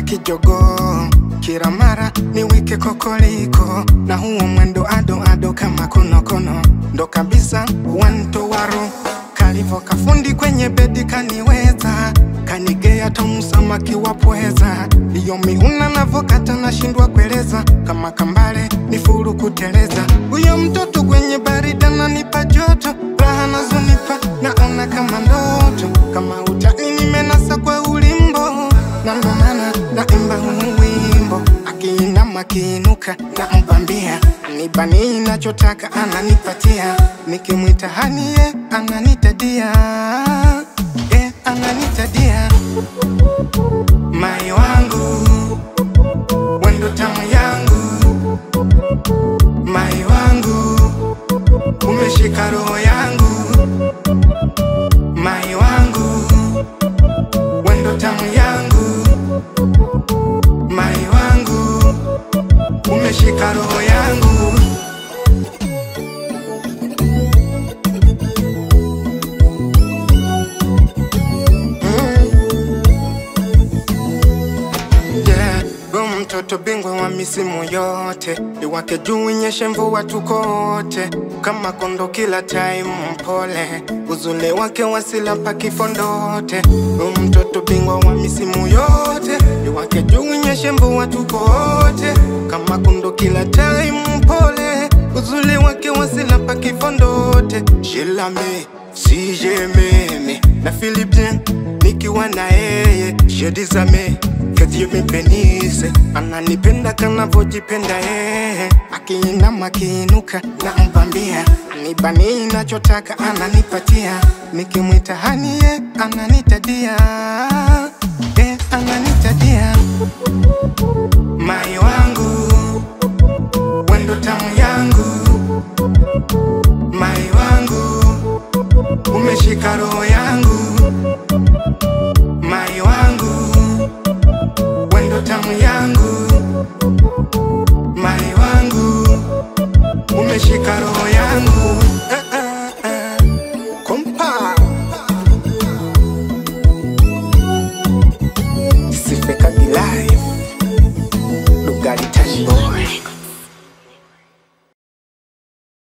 kijogo, kila mara ni wike kokoliko, na huo mwendo ado ado kama konokono, ndo kabisa wanto waro. Kalivo kafundi kwenye bedi kaniweza, kanigea tomu samaki wapweza. Iyo miuna navokata na shindwa kueleza, kama kambale ni furu kuteleza. Uyo mtoto kwenye barida na nipa joto, raha nazonipa naona kama ndoto. Kama utani nimenasa kwa ulimbo, na ndo maana naimba huu wimbo. Akiinama kiinuka na mpambia, nibani nachotaka ananipatia. Nikimwita hanie ananitadia, ananitadia. Mai wangu, wendo tamu yangu. Mai wangu, umeshika roho yangu. Mai wangu, wendo tamu yangu. Mai wangu, umeshika roho yangu. Mtoto bingwa wa misimu yote, iwake juu inyeshe mvua tukote. Kama kondo kila time mpole, uzule wake wasila pa kifondote. Mtoto bingwa wa misimu yote, iwake juu inyeshe mvua tukote. Kama kondo kila time mpole, uzule wake wasila pa kifondote. Je l'ame, si j'aime, na Philipien, nikiwa na yeye. Je dis aime, que Dieu me bénisse. Ananipenda kanavojipenda yeye. Akiinama kiinuka na mpambia, nibani nachotaka ananipatia. Nikimwita hanie ananitadia.